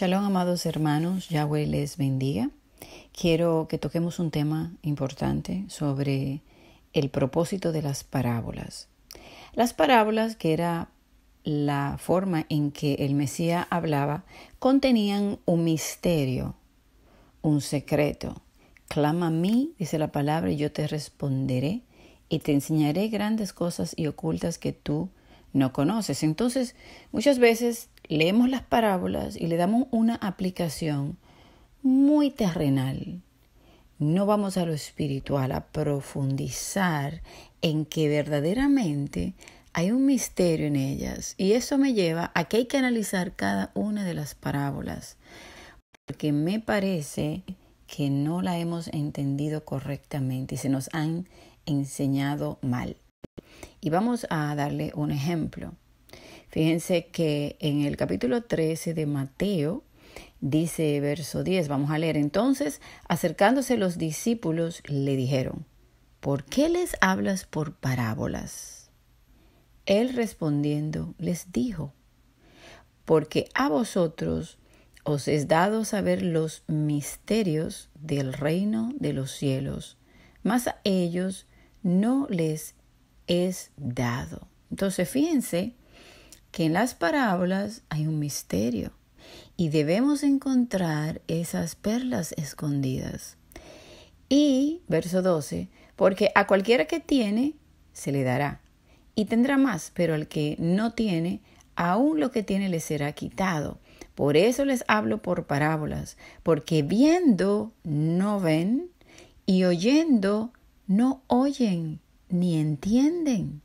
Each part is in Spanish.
Shalom, amados hermanos, Yahweh les bendiga. Quiero que toquemos un tema importante sobre el propósito de las parábolas. Las parábolas, que era la forma en que el Mesías hablaba, contenían un misterio, un secreto. Clama a mí, dice la palabra, y yo te responderé y te enseñaré grandes cosas y ocultas que tú no conoces. Entonces, muchas veces leemos las parábolas y le damos una aplicación muy terrenal. No vamos a lo espiritual, a profundizar en que verdaderamente hay un misterio en ellas. Y eso me lleva a que hay que analizar cada una de las parábolas, porque me parece que no la hemos entendido correctamente y se nos han enseñado mal. Y vamos a darle un ejemplo. Fíjense que en el capítulo 13 de Mateo dice verso 10, vamos a leer. Entonces, acercándose los discípulos, le dijeron: ¿por qué les hablas por parábolas? Él respondiendo les dijo: porque a vosotros os es dado saber los misterios del reino de los cielos, mas a ellos no les es dado. Entonces, fíjense que en las parábolas hay un misterio y debemos encontrar esas perlas escondidas. Y, verso 12, porque a cualquiera que tiene, se le dará y tendrá más, pero al que no tiene, aún lo que tiene le será quitado. Por eso les hablo por parábolas, porque viendo no ven y oyendo no oyen ni entienden.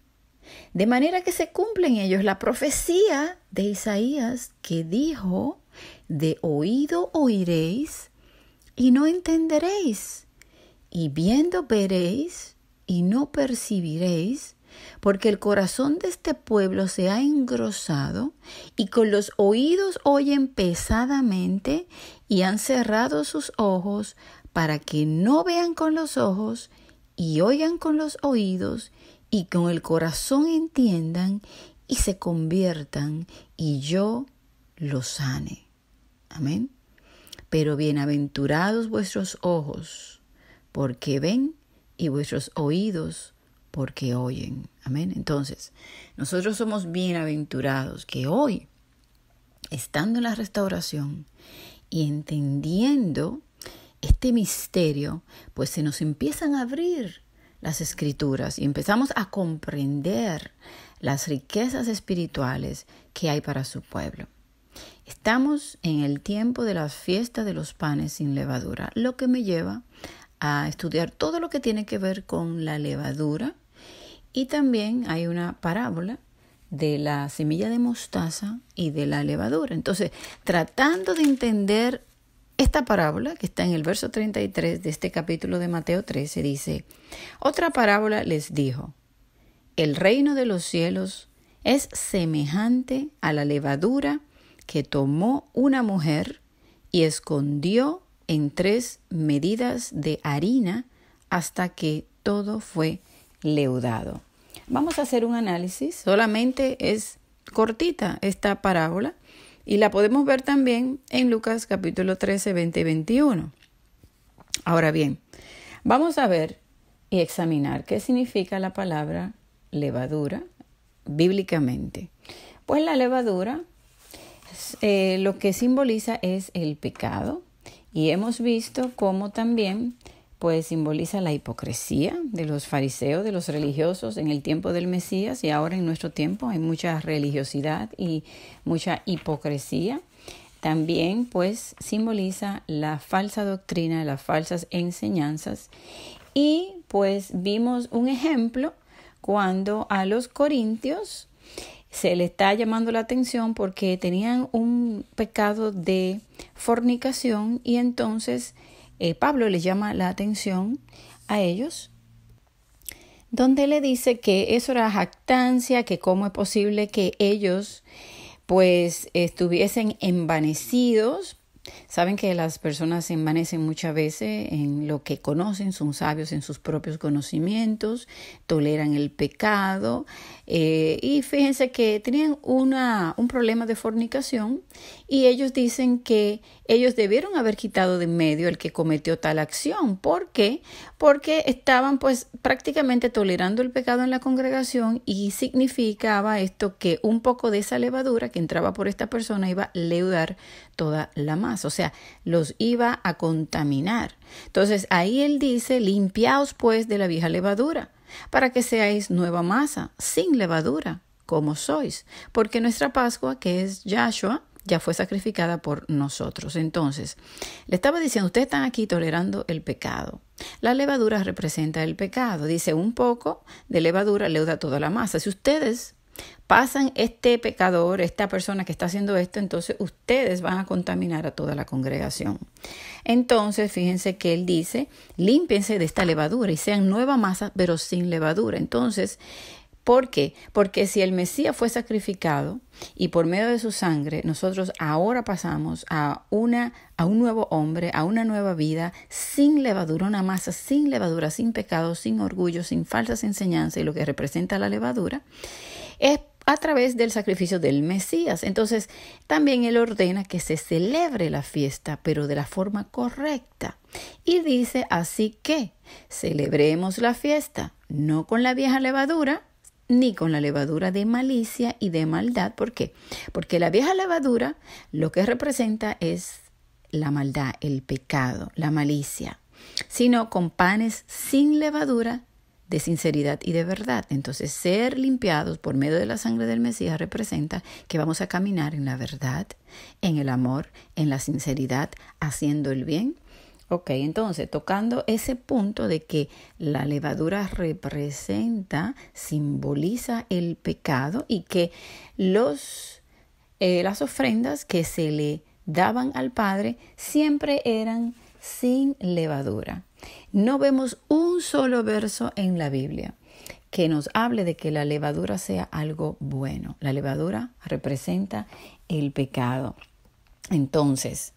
De manera que se cumple en ellos la profecía de Isaías, que dijo: de oído oiréis y no entenderéis, y viendo veréis y no percibiréis, porque el corazón de este pueblo se ha engrosado y con los oídos oyen pesadamente y han cerrado sus ojos para que no vean con los ojos y oigan con los oídos y con el corazón entiendan y se conviertan y yo los sane. Amén. Pero bienaventurados vuestros ojos, porque ven, y vuestros oídos, porque oyen. Amén. Entonces, nosotros somos bienaventurados que hoy, estando en la restauración y entendiendo este misterio, pues se nos empiezan a abrir las escrituras y empezamos a comprender las riquezas espirituales que hay para su pueblo. Estamos en el tiempo de las fiestas de los panes sin levadura, lo que me lleva a estudiar todo lo que tiene que ver con la levadura. Y también hay una parábola de la semilla de mostaza y de la levadura. Entonces, tratando de entender esta parábola, que está en el verso 33 de este capítulo de Mateo 13, dice: otra parábola les dijo: el reino de los cielos es semejante a la levadura que tomó una mujer y escondió en 3 medidas de harina hasta que todo fue leudado. Vamos a hacer un análisis. Solamente es cortita esta parábola y la podemos ver también en Lucas capítulo 13, 20 y 21. Ahora bien, vamos a ver y examinar qué significa la palabra levadura bíblicamente. Pues la levadura lo que simboliza es el pecado, y hemos visto cómo también pues simboliza la hipocresía de los fariseos, de los religiosos en el tiempo del Mesías, y ahora en nuestro tiempo hay mucha religiosidad y mucha hipocresía. También pues simboliza la falsa doctrina, las falsas enseñanzas. Y pues vimos un ejemplo cuando a los corintios se le está llamando la atención porque tenían un pecado de fornicación, y entonces Pablo les llama la atención a ellos, donde le dice que eso era jactancia, que cómo es posible que ellos pues estuviesen envanecidos Saben que las personas se envanecen muchas veces en lo que conocen, son sabios en sus propios conocimientos, toleran el pecado y fíjense que tenían un problema de fornicación y ellos dicen que ellos debieron haber quitado de en medio el que cometió tal acción. ¿Por qué? Porque estaban pues prácticamente tolerando el pecado en la congregación y significaba esto que un poco de esa levadura que entraba por esta persona iba a leudar toda la masa, o sea, los iba a contaminar. Entonces ahí él dice, limpiaos pues de la vieja levadura, para que seáis nueva masa, sin levadura, como sois, porque nuestra Pascua, que es Yahshua, ya fue sacrificada por nosotros. Entonces, le estaba diciendo, ustedes están aquí tolerando el pecado. La levadura representa el pecado. Dice, un poco de levadura leuda toda la masa. Si ustedes pasan este pecador, esta persona que está haciendo esto, entonces ustedes van a contaminar a toda la congregación. Entonces, fíjense que él dice, límpiense de esta levadura y sean nueva masa, pero sin levadura. Entonces, ¿por qué? Porque si el Mesías fue sacrificado y por medio de su sangre nosotros ahora pasamos a un nuevo hombre, a una nueva vida sin levadura, una masa sin levadura, sin pecado, sin orgullo, sin falsas enseñanzas y lo que representa la levadura, es a través del sacrificio del Mesías. Entonces, también él ordena que se celebre la fiesta, pero de la forma correcta. Y dice, así que celebremos la fiesta, no con la vieja levadura, ni con la levadura de malicia y de maldad. ¿Por qué? Porque la vieja levadura lo que representa es la maldad, el pecado, la malicia, sino con panes sin levadura de sinceridad y de verdad. Entonces, ser limpiados por medio de la sangre del Mesías representa que vamos a caminar en la verdad, en el amor, en la sinceridad, haciendo el bien. Ok, entonces, tocando ese punto de que la levadura representa, simboliza el pecado y que las ofrendas que se le daban al Padre siempre eran sin levadura. No vemos un solo verso en la Biblia que nos hable de que la levadura sea algo bueno. La levadura representa el pecado. Entonces,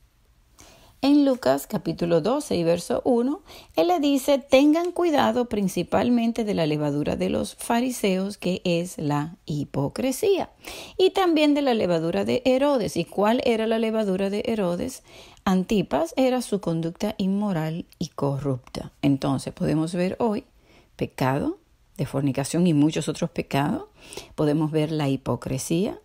en Lucas capítulo 12 y verso 1, él le dice, tengan cuidado principalmente de la levadura de los fariseos, que es la hipocresía, y también de la levadura de Herodes. ¿Y cuál era la levadura de Herodes? Antipas era su conducta inmoral y corrupta. Entonces podemos ver hoy pecado de fornicación y muchos otros pecados. Podemos ver la hipocresía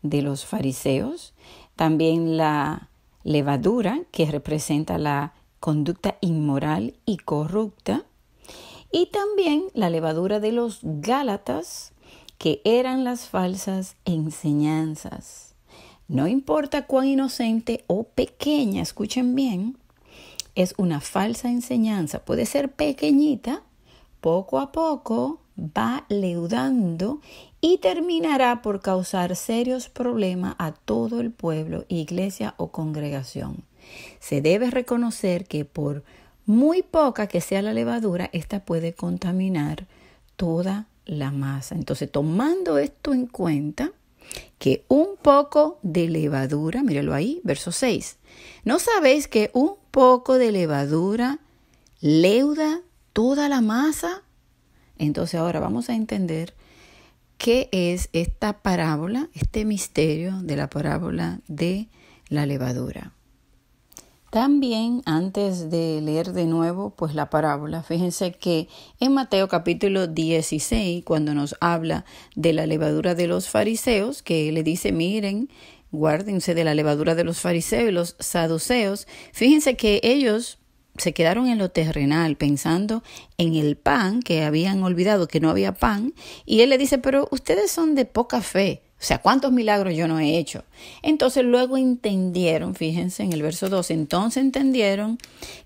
de los fariseos, también la levadura, que representa la conducta inmoral y corrupta, y también la levadura de los gálatas, que eran las falsas enseñanzas. No importa cuán inocente o pequeña, escuchen bien, es una falsa enseñanza. Puede ser pequeñita, poco a poco va leudando y terminará por causar serios problemas a todo el pueblo, iglesia o congregación. Se debe reconocer que por muy poca que sea la levadura, esta puede contaminar toda la masa. Entonces, tomando esto en cuenta, que un poco de levadura, míralo ahí, verso 6, ¿no sabéis que un poco de levadura leuda toda la masa? Entonces ahora vamos a entender qué es esta parábola, este misterio de la parábola de la levadura. También, antes de leer de nuevo pues la parábola, fíjense que en Mateo capítulo 16, cuando nos habla de la levadura de los fariseos, que le dice, miren, guárdense de la levadura de los fariseos y los saduceos, fíjense que ellos se quedaron en lo terrenal pensando en el pan, que habían olvidado que no había pan, y él le dice, pero ustedes son de poca fe. O sea, ¿cuántos milagros yo no he hecho? Entonces luego entendieron, fíjense en el verso 12, entonces entendieron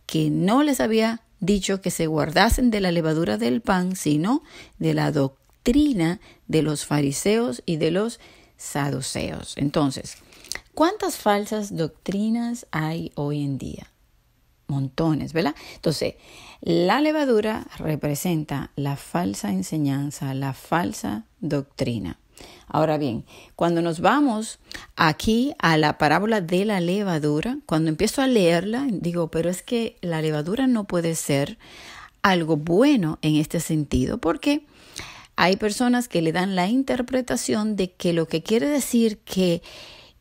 que no les había dicho que se guardasen de la levadura del pan, sino de la doctrina de los fariseos y de los saduceos. Entonces, ¿cuántas falsas doctrinas hay hoy en día? Montones, ¿verdad? Entonces, la levadura representa la falsa enseñanza, la falsa doctrina. Ahora bien, cuando nos vamos aquí a la parábola de la levadura, cuando empiezo a leerla, digo, pero es que la levadura no puede ser algo bueno en este sentido, porque hay personas que le dan la interpretación de que lo que quiere decir que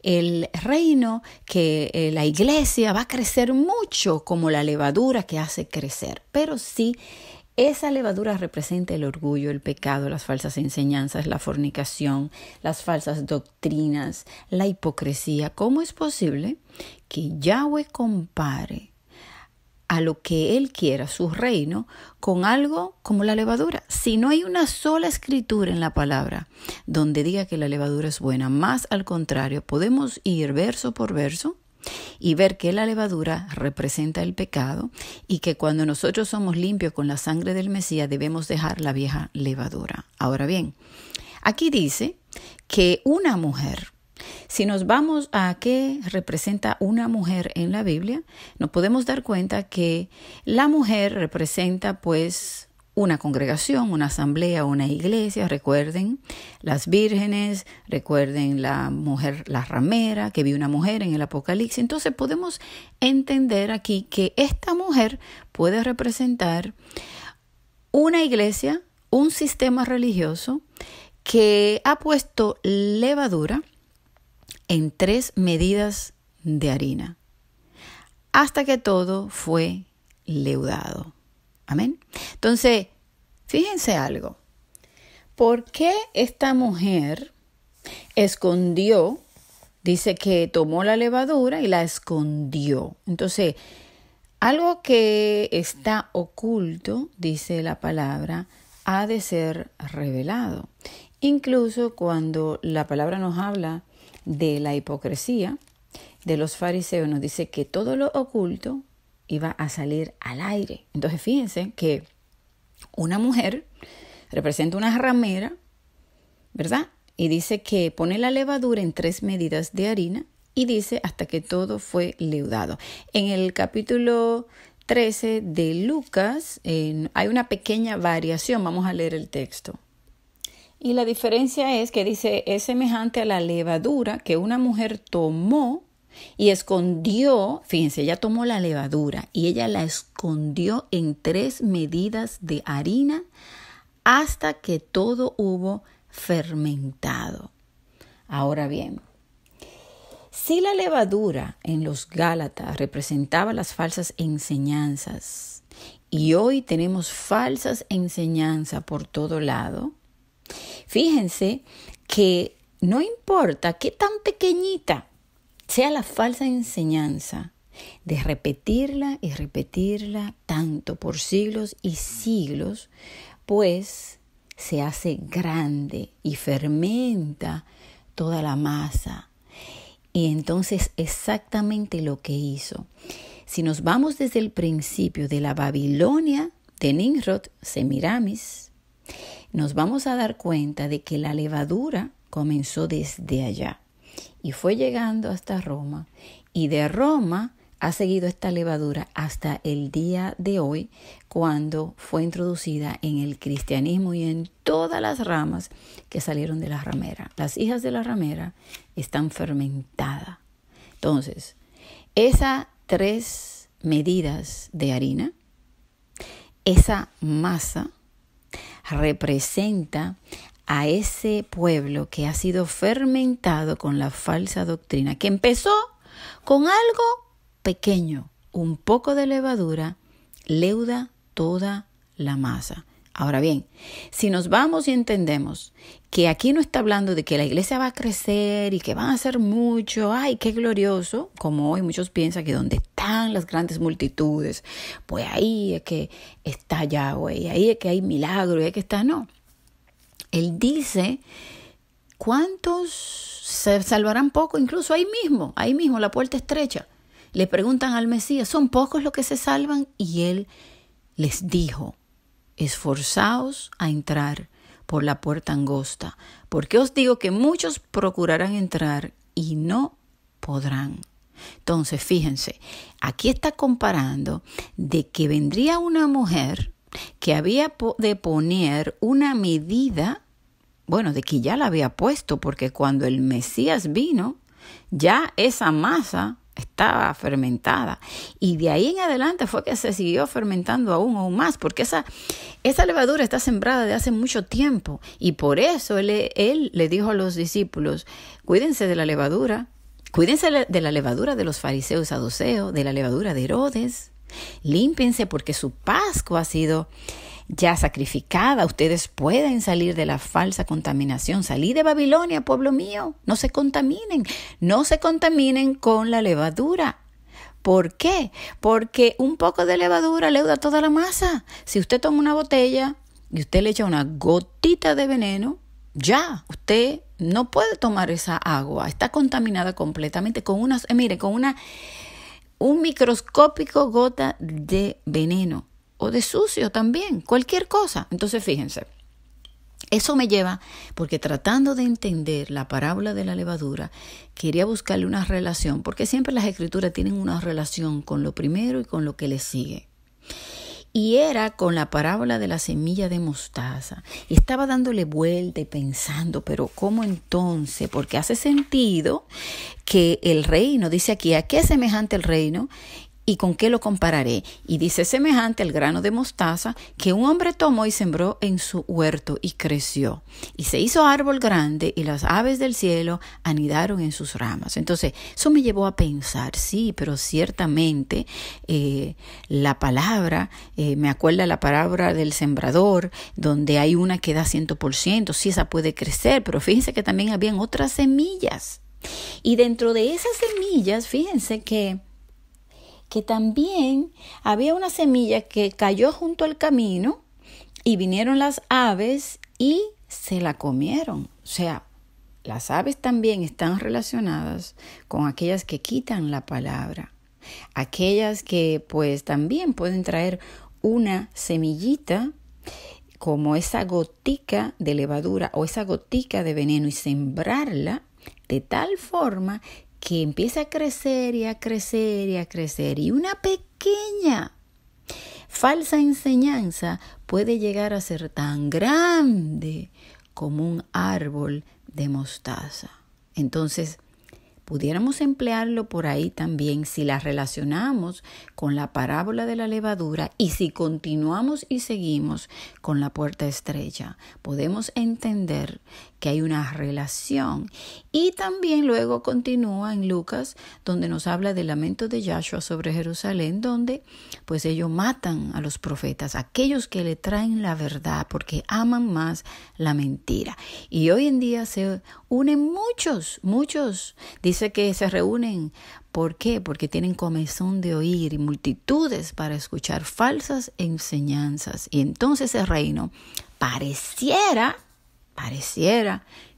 el reino, que la iglesia va a crecer mucho como la levadura que hace crecer. Pero sí, esa levadura representa el orgullo, el pecado, las falsas enseñanzas, la fornicación, las falsas doctrinas, la hipocresía. ¿Cómo es posible que Yahweh compare a lo que Él quiera, su reino, con algo como la levadura? Si no hay una sola escritura en la palabra donde diga que la levadura es buena, más al contrario, podemos ir verso por verso y ver que la levadura representa el pecado y que cuando nosotros somos limpios con la sangre del Mesías debemos dejar la vieja levadura. Ahora bien, aquí dice que una mujer, si nos vamos a qué representa una mujer en la Biblia, nos podemos dar cuenta que la mujer representa pues una congregación, una asamblea, una iglesia. Recuerden las vírgenes, recuerden la mujer, la ramera, que vio una mujer en el Apocalipsis. Entonces podemos entender aquí que esta mujer puede representar una iglesia, un sistema religioso que ha puesto levadura en 3 medidas de harina, hasta que todo fue leudado. Amén. Entonces, fíjense algo. ¿Por qué esta mujer escondió? Dice que tomó la levadura y la escondió. Entonces, algo que está oculto, dice la palabra, ha de ser revelado. Incluso cuando la palabra nos habla de la hipocresía de los fariseos, nos dice que todo lo oculto iba a salir al aire. Entonces fíjense que una mujer representa una ramera, ¿verdad? Y dice que pone la levadura en 3 medidas de harina y dice hasta que todo fue leudado. En el capítulo 13 de Lucas hay una pequeña variación. Vamos a leer el texto. Y la diferencia es que dice, es semejante a la levadura que una mujer tomó y escondió. Fíjense, ella tomó la levadura y ella la escondió en 3 medidas de harina hasta que todo hubo fermentado. Ahora bien, si la levadura en los Gálatas representaba las falsas enseñanzas y hoy tenemos falsas enseñanzas por todo lado, fíjense que no importa qué tan pequeñita sea la falsa enseñanza, de repetirla y repetirla tanto por siglos y siglos, pues se hace grande y fermenta toda la masa. Y entonces exactamente lo que hizo. Si nos vamos desde el principio de la Babilonia de Nimrod, Semiramis, nos vamos a dar cuenta de que la levadura comenzó desde allá y fue llegando hasta Roma, y de Roma ha seguido esta levadura hasta el día de hoy, cuando fue introducida en el cristianismo y en todas las ramas que salieron de la ramera. Las hijas de la ramera están fermentadas. Entonces, esas 3 medidas de harina, esa masa representa a ese pueblo que ha sido fermentado con la falsa doctrina, que empezó con algo pequeño, un poco de levadura, leuda toda la masa. Ahora bien, si nos vamos y entendemos que aquí no está hablando de que la iglesia va a crecer y que van a ser mucho, ¡ay, qué glorioso! Como hoy muchos piensan que donde están las grandes multitudes, pues ahí es que está Yahweh, ahí es que hay milagros, ahí es que está, no. Él dice, ¿cuántos se salvarán poco? Incluso ahí mismo, la puerta estrecha. Le preguntan al Mesías, ¿son pocos los que se salvan? Y él les dijo, esforzaos a entrar por la puerta angosta, porque os digo que muchos procurarán entrar y no podrán. Entonces, fíjense, aquí está comparando de que vendría una mujer que había de poner una medida bueno, de que ya la había puesto, porque cuando el Mesías vino, ya esa masa estaba fermentada. Y de ahí en adelante fue que se siguió fermentando aún más, porque esa levadura está sembrada de hace mucho tiempo. Y por eso él le dijo a los discípulos, cuídense de la levadura, cuídense de la levadura de los fariseos y saduceos, de la levadura de Herodes. Límpiense porque su Pascua ha sido ya sacrificada. Ustedes pueden salir de la falsa contaminación. Salí de Babilonia, pueblo mío. No se contaminen. No se contaminen con la levadura. ¿Por qué? Porque un poco de levadura leuda toda la masa. Si usted toma una botella y usted le echa una gotita de veneno, ya, usted no puede tomar esa agua. Está contaminada completamente con un microscópico gota de veneno. O de sucio también, cualquier cosa. Entonces, fíjense, eso me lleva, porque tratando de entender la parábola de la levadura, quería buscarle una relación, porque siempre las escrituras tienen una relación con lo primero y con lo que le sigue. Y era con la parábola de la semilla de mostaza. Y estaba dándole vuelta y pensando, pero ¿cómo entonces? Porque hace sentido que el reino, dice aquí, ¿a qué es semejante el reino? ¿Y con qué lo compararé? Y dice, semejante al grano de mostaza que un hombre tomó y sembró en su huerto y creció. Y se hizo árbol grande y las aves del cielo anidaron en sus ramas. Entonces, eso me llevó a pensar, sí, pero ciertamente la palabra, me acuerda la palabra del sembrador, donde hay una que da 100%, sí, esa puede crecer, pero fíjense que también habían otras semillas. Y dentro de esas semillas, fíjense que también había una semilla que cayó junto al camino y vinieron las aves y se la comieron. O sea, las aves también están relacionadas con aquellas que quitan la palabra. Aquellas que pues también pueden traer una semillita como esa gotica de levadura o esa gotica de veneno y sembrarla de tal forma que empieza a crecer y a crecer y a crecer. Y una pequeña falsa enseñanza puede llegar a ser tan grande como un árbol de mostaza. Entonces, pudiéramos emplearlo por ahí también si la relacionamos con la parábola de la levadura y si continuamos y seguimos con la puerta estrecha. Podemos entender que hay una relación. Y también luego continúa en Lucas, donde nos habla del lamento de Yahshua sobre Jerusalén, donde pues ellos matan a los profetas, aquellos que le traen la verdad, porque aman más la mentira. Y hoy en día se unen muchos. Dice que se reúnen. ¿Por qué? Porque tienen comezón de oír y multitudes para escuchar falsas enseñanzas. Y entonces el reino pareciera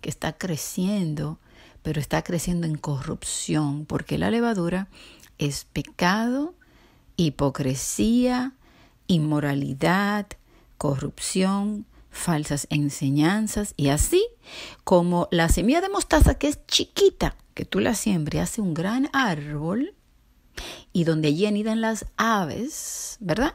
que está creciendo, pero está creciendo en corrupción, porque la levadura es pecado, hipocresía, inmoralidad, corrupción, falsas enseñanzas, y así como la semilla de mostaza, que es chiquita, que tú la siembres, hace un gran árbol y donde allí anidan las aves, ¿verdad?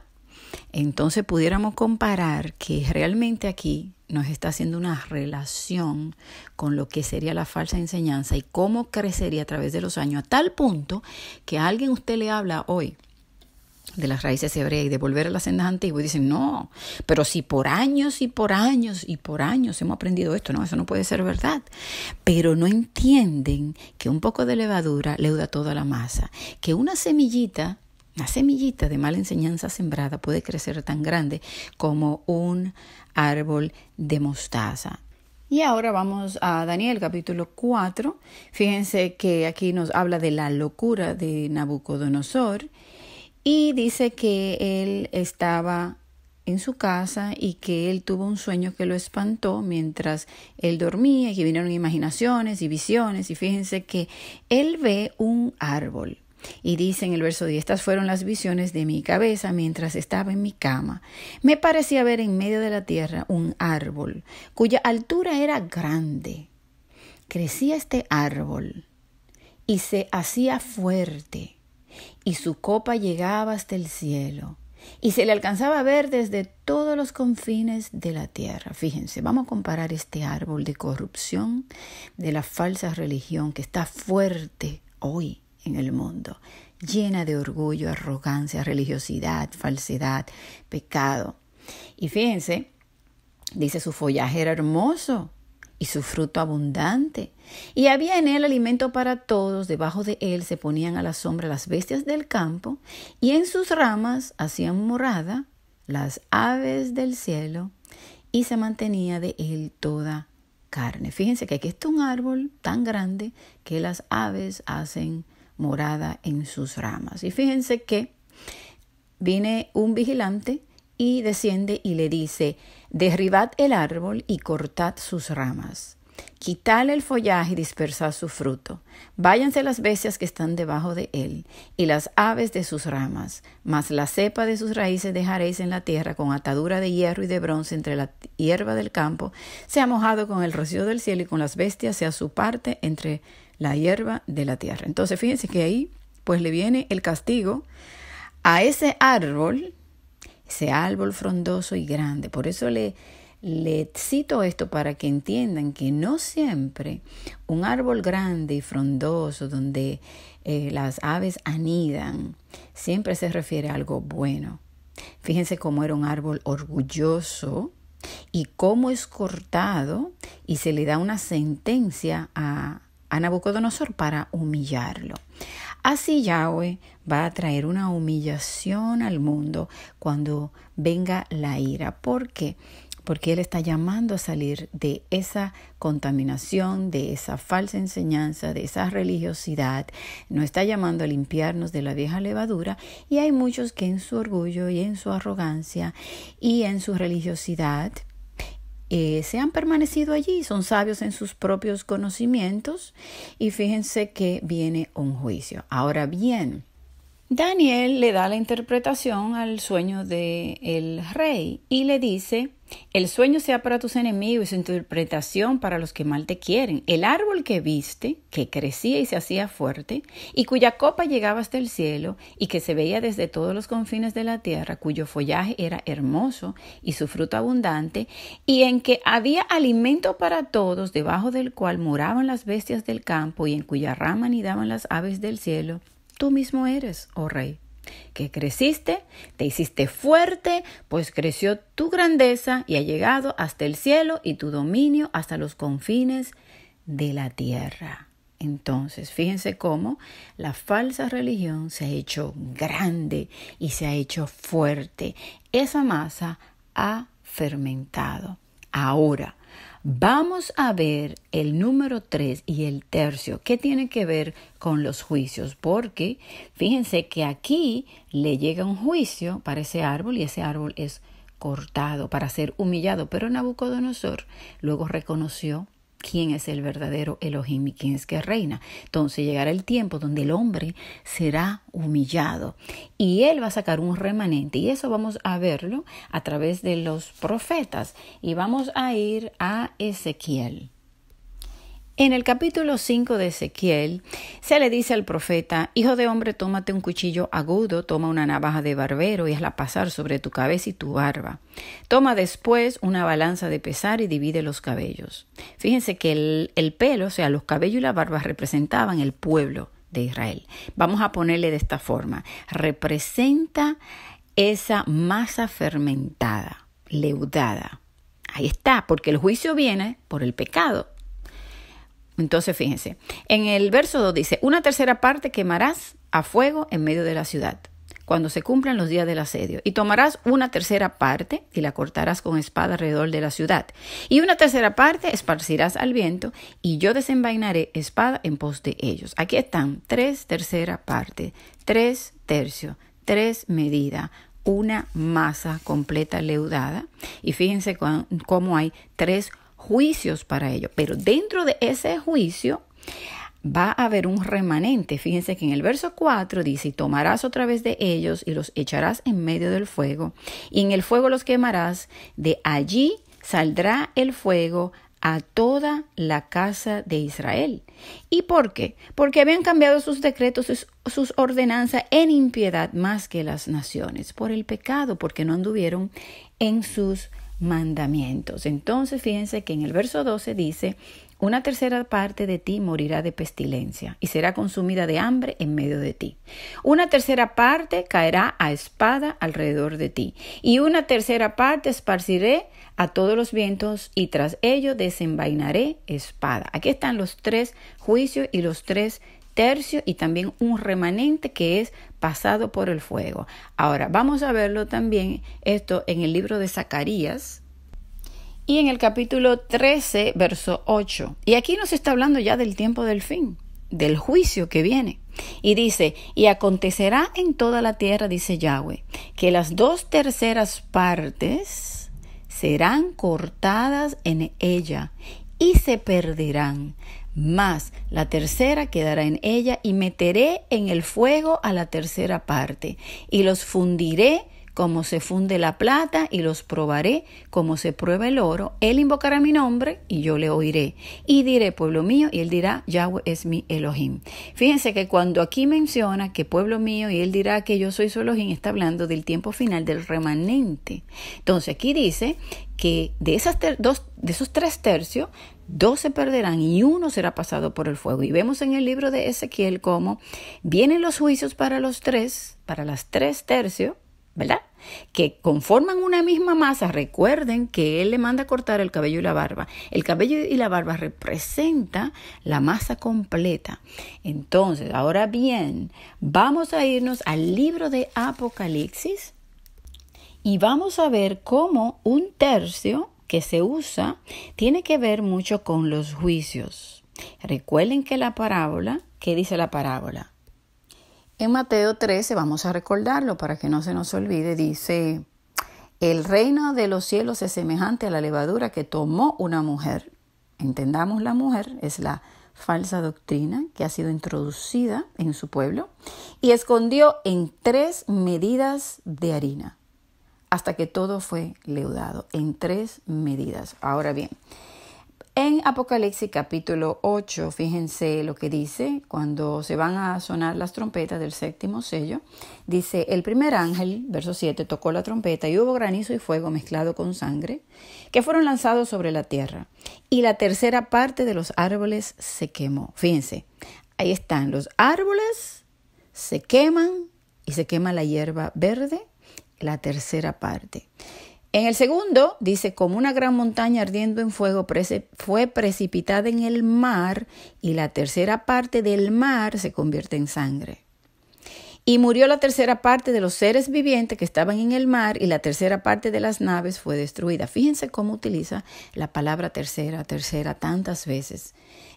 Entonces pudiéramos comparar que realmente aquí nos está haciendo una relación con lo que sería la falsa enseñanza y cómo crecería a través de los años, a tal punto que a alguien usted le habla hoy de las raíces hebreas y de volver a las sendas antiguas y dicen, no, pero si por años hemos aprendido esto, no, eso no puede ser verdad. Pero no entienden que un poco de levadura leuda toda la masa, que una semillita de mala enseñanza sembrada puede crecer tan grande como un árbol de mostaza. Y ahora vamos a Daniel capítulo 4. Fíjense que aquí nos habla de la locura de Nabucodonosor y dice que él estaba en su casa y que él tuvo un sueño que lo espantó mientras él dormía y que vinieron imaginaciones y visiones. Y fíjense que él ve un árbol. Y dice en el verso 10, estas fueron las visiones de mi cabeza mientras estaba en mi cama. Me parecía ver en medio de la tierra un árbol, cuya altura era grande. Crecía este árbol y se hacía fuerte, y su copa llegaba hasta el cielo. y se le alcanzaba a ver desde todos los confines de la tierra. Fíjense, vamos a comparar este árbol de corrupción, de la falsa religión que está fuerte hoy en el mundo, llena de orgullo, arrogancia, religiosidad, falsedad, pecado. Y fíjense, dice, su follaje era hermoso y su fruto abundante, y había en él alimento para todos. Debajo de él se ponían a la sombra las bestias del campo, y en sus ramas hacían morada las aves del cielo, y se mantenía de él toda carne. Fíjense que aquí está un árbol tan grande que las aves hacen morada en sus ramas. Y fíjense que viene un vigilante y desciende y le dice: derribad el árbol y cortad sus ramas, quitadle el follaje y dispersad su fruto. Váyanse las bestias que están debajo de él y las aves de sus ramas, mas la cepa de sus raíces dejaréis en la tierra con atadura de hierro y de bronce entre la hierba del campo. Sea mojado con el rocío del cielo, y con las bestias sea su parte entre la hierba de la tierra. Entonces fíjense que ahí pues le viene el castigo a ese árbol frondoso y grande. Por eso le cito esto, para que entiendan que no siempre un árbol grande y frondoso donde las aves anidan siempre se refiere a algo bueno. Fíjense cómo era un árbol orgulloso y cómo es cortado y se le da una sentencia a Nabucodonosor para humillarlo. Así Yahweh va a traer una humillación al mundo cuando venga la ira. ¿Por qué? Porque Él está llamando a salir de esa contaminación, de esa falsa enseñanza, de esa religiosidad. Nos está llamando a limpiarnos de la vieja levadura, y hay muchos que en su orgullo y en su arrogancia y en su religiosidad se han permanecido allí, son sabios en sus propios conocimientos, y fíjense que viene un juicio. Ahora bien, Daniel le da la interpretación al sueño del rey y le dice: el sueño sea para tus enemigos y su interpretación para los que mal te quieren. El árbol que viste, que crecía y se hacía fuerte, y cuya copa llegaba hasta el cielo, y que se veía desde todos los confines de la tierra, cuyo follaje era hermoso y su fruto abundante, y en que había alimento para todos, debajo del cual moraban las bestias del campo, y en cuya rama anidaban las aves del cielo. Tú mismo eres, oh rey, que creciste, te hiciste fuerte, pues creció tu grandeza y ha llegado hasta el cielo, y tu dominio hasta los confines de la tierra. Entonces, fíjense cómo la falsa religión se ha hecho grande y se ha hecho fuerte. Esa masa ha fermentado. Ahora, vamos a ver el número 3 y el tercio, que tiene que ver con los juicios, porque fíjense que aquí le llega un juicio para ese árbol, y ese árbol es cortado para ser humillado. Pero Nabucodonosor luego reconoció quién es el verdadero Elohim y quién es que reina. Entonces llegará el tiempo donde el hombre será humillado y él va a sacar un remanente, y eso vamos a verlo a través de los profetas, y vamos a ir a Ezequiel. En el capítulo 5 de Ezequiel se le dice al profeta: hijo de hombre, tómate un cuchillo agudo, toma una navaja de barbero y hazla pasar sobre tu cabeza y tu barba. Toma después una balanza de pesar y divide los cabellos. Fíjense que el pelo, o sea, los cabellos y la barba, representaban el pueblo de Israel. Vamos a ponerle de esta forma: representa esa masa fermentada, leudada. Ahí está, porque el juicio viene por el pecado. Entonces fíjense, en el verso 2 dice: una tercera parte quemarás a fuego en medio de la ciudad, cuando se cumplan los días del asedio, y tomarás una tercera parte y la cortarás con espada alrededor de la ciudad, y una tercera parte esparcirás al viento, y yo desenvainaré espada en pos de ellos. Aquí están 3 terceras partes, 3 tercios, 3 medidas, una masa completa leudada, y fíjense cómo hay 3 juicios para ello. Pero dentro de ese juicio va a haber un remanente. Fíjense que en el verso 4 dice: y tomarás otra vez de ellos y los echarás en medio del fuego, y en el fuego los quemarás, de allí saldrá el fuego a toda la casa de Israel. ¿Y por qué? Porque habían cambiado sus decretos, sus ordenanzas en impiedad más que las naciones, por el pecado, porque no anduvieron en sus mandamientos. Entonces, fíjense que en el verso 12 dice: una tercera parte de ti morirá de pestilencia y será consumida de hambre en medio de ti. Una tercera parte caerá a espada alrededor de ti. Y una tercera parte esparciré a todos los vientos y tras ello desenvainaré espada. Aquí están los 3 juicios y los 3 tercios y también un remanente que es pasado por el fuego. Ahora, vamos a verlo también esto en el libro de Zacarías, y en el capítulo 13, verso 8. Y aquí nos está hablando ya del tiempo del fin, del juicio que viene. Y dice: y acontecerá en toda la tierra, dice Yahweh, que las 2/3 partes serán cortadas en ella y se perderán. Mas la tercera quedará en ella y meteré en el fuego a la tercera parte y los fundiré como se funde la plata y los probaré como se prueba el oro. Él invocará mi nombre y yo le oiré. Y diré: pueblo mío, y él dirá: Yahweh es mi Elohim. Fíjense que cuando aquí menciona que pueblo mío y él dirá que yo soy su Elohim, está hablando del tiempo final, del remanente. Entonces aquí dice que de esos 3 tercios, 2 se perderán y 1 será pasado por el fuego. Y vemos en el libro de Ezequiel cómo vienen los juicios para las 3 tercios, ¿verdad? Que conforman una misma masa. Recuerden que él le manda cortar el cabello y la barba. El cabello y la barba representa la masa completa. Entonces, ahora bien, vamos a irnos al libro de Apocalipsis y vamos a ver cómo un tercio que se usa tiene que ver mucho con los juicios. Recuerden que la parábola, ¿qué dice la parábola? En Mateo 13, vamos a recordarlo para que no se nos olvide, dice: el reino de los cielos es semejante a la levadura que tomó una mujer. Entendamos, la mujer es la falsa doctrina que ha sido introducida en su pueblo y escondió en 3 medidas de harina hasta que todo fue leudado, en 3 medidas. Ahora bien, en Apocalipsis capítulo 8, fíjense lo que dice cuando se van a sonar las trompetas del 7º sello. Dice: el primer ángel, verso 7, tocó la trompeta y hubo granizo y fuego mezclado con sangre que fueron lanzados sobre la tierra. Y la tercera parte de los árboles se quemó. Fíjense, ahí están los árboles, se queman y se quema la hierba verde, la tercera parte. En el segundo dice: como una gran montaña ardiendo en fuego fue precipitada en el mar y la tercera parte del mar se convierte en sangre. Y murió la tercera parte de los seres vivientes que estaban en el mar y la tercera parte de las naves fue destruida. Fíjense cómo utiliza la palabra tercera tantas veces.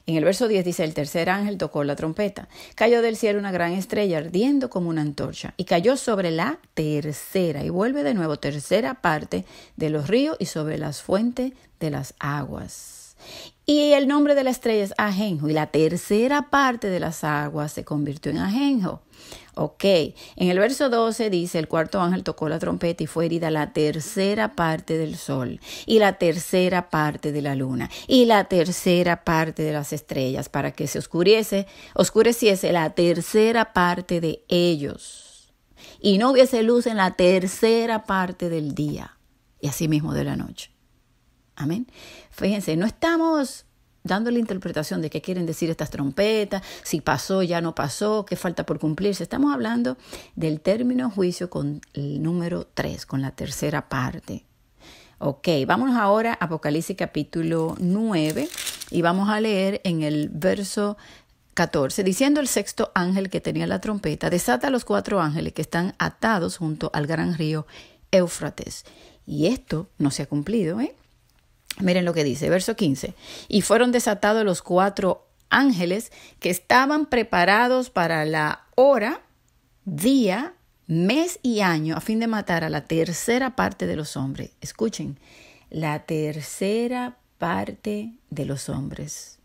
En el verso 10 dice: el tercer ángel tocó la trompeta. Cayó del cielo una gran estrella ardiendo como una antorcha y cayó sobre la tercera, y vuelve de nuevo, tercera parte de los ríos y sobre las fuentes de las aguas. Y el nombre de la estrella es Ajenjo, y la tercera parte de las aguas se convirtió en Ajenjo. Ok, en el verso 12 dice: el cuarto ángel tocó la trompeta y fue herida la tercera parte del sol y la tercera parte de la luna y la tercera parte de las estrellas, para que se oscureciese la tercera parte de ellos y no hubiese luz en la tercera parte del día y asimismo de la noche. Amén. Fíjense, no estamos dando la interpretación de qué quieren decir estas trompetas, si pasó, ya no pasó, qué falta por cumplirse. Estamos hablando del término juicio con el número 3, con la tercera parte. Ok, vámonos ahora a Apocalipsis capítulo 9 y vamos a leer en el verso 14, diciendo el sexto ángel que tenía la trompeta: desata a los 4 ángeles que están atados junto al gran río Éufrates. Y esto no se ha cumplido, ¿eh? Miren lo que dice, verso 15. Y fueron desatados los 4 ángeles que estaban preparados para la hora, día, mes y año, a fin de matar a la tercera parte de los hombres. Escuchen, la tercera parte de los hombres.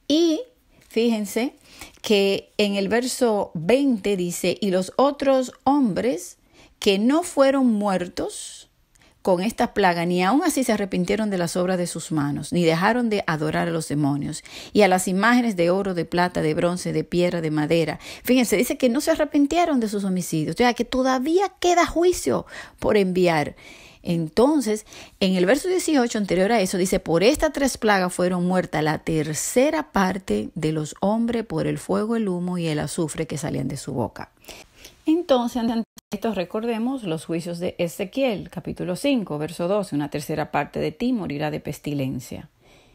Y fíjense que en el verso 20 dice: y los otros hombres que no fueron muertos con esta plaga, ni aun así se arrepintieron de las obras de sus manos, ni dejaron de adorar a los demonios y a las imágenes de oro, de plata, de bronce, de piedra, de madera. Fíjense, dice que no se arrepintieron de sus homicidios, o sea que todavía queda juicio por enviar. Entonces, en el verso 18 anterior a eso, dice, por estas 3 plagas fueron muertas la tercera parte de los hombres por el fuego, el humo y el azufre que salían de su boca. Entonces, ante esto recordemos los juicios de Ezequiel, capítulo 5, verso 12, una tercera parte de ti morirá de pestilencia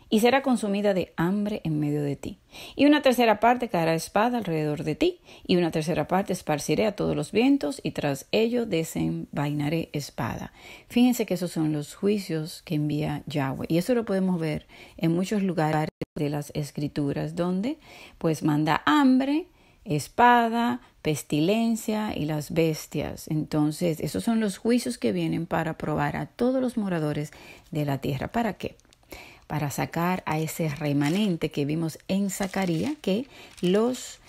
y será consumida de hambre en medio de ti. Y una tercera parte caerá espada alrededor de ti, y una tercera parte esparciré a todos los vientos, y tras ello desenvainaré espada. Fíjense que esos son los juicios que envía Yahweh. Y eso lo podemos ver en muchos lugares de las Escrituras, donde pues manda hambre, espada, pestilencia y las bestias. Entonces, esos son los juicios que vienen para probar a todos los moradores de la tierra. ¿Para qué? Para sacar a ese remanente que vimos en Zacarías, que los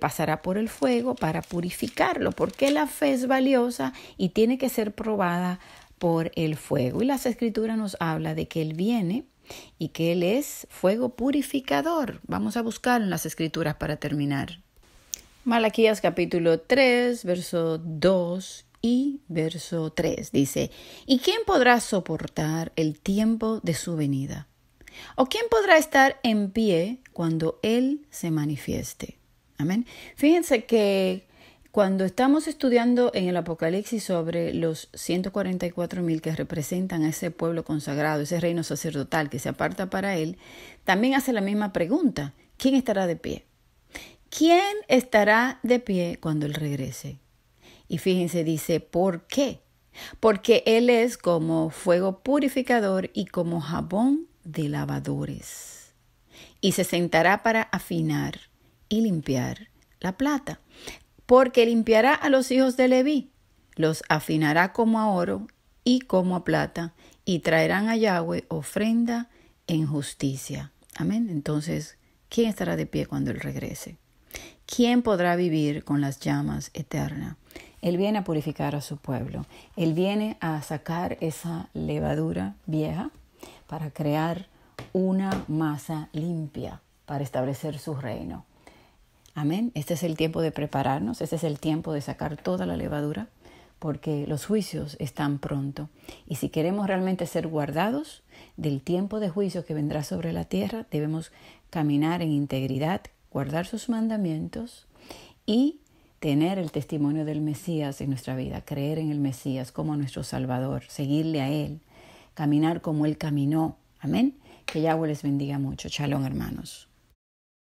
pasará por el fuego para purificarlo, porque la fe es valiosa y tiene que ser probada por el fuego. Y las Escrituras nos habla de que Él viene y que Él es fuego purificador. Vamos a buscarlo en las Escrituras para terminar. Malaquías capítulo 3, verso 2 y verso 3 dice, ¿y quién podrá soportar el tiempo de su venida? ¿O quién podrá estar en pie cuando Él se manifieste? Amén. Fíjense que cuando estamos estudiando en el Apocalipsis sobre los 144,000 que representan a ese pueblo consagrado, ese reino sacerdotal que se aparta para Él, también hace la misma pregunta. ¿Quién estará de pie? ¿Quién estará de pie cuando Él regrese? Y fíjense, dice, ¿por qué? Porque Él es como fuego purificador y como jabón de lavadores. Y se sentará para afinar y limpiar la plata. Porque limpiará a los hijos de Leví, los afinará como a oro y como a plata, y traerán a Yahweh ofrenda en justicia. Amén. Entonces, ¿quién estará de pie cuando Él regrese? ¿Quién podrá vivir con las llamas eternas? Él viene a purificar a su pueblo. Él viene a sacar esa levadura vieja para crear una masa limpia para establecer su reino. Amén. Este es el tiempo de prepararnos. Este es el tiempo de sacar toda la levadura porque los juicios están pronto. Y si queremos realmente ser guardados del tiempo de juicio que vendrá sobre la tierra, debemos caminar en integridad, guardar sus mandamientos y tener el testimonio del Mesías en nuestra vida, creer en el Mesías como nuestro Salvador, seguirle a Él, caminar como Él caminó. Amén. Que Yahweh les bendiga mucho. Shalom, hermanos.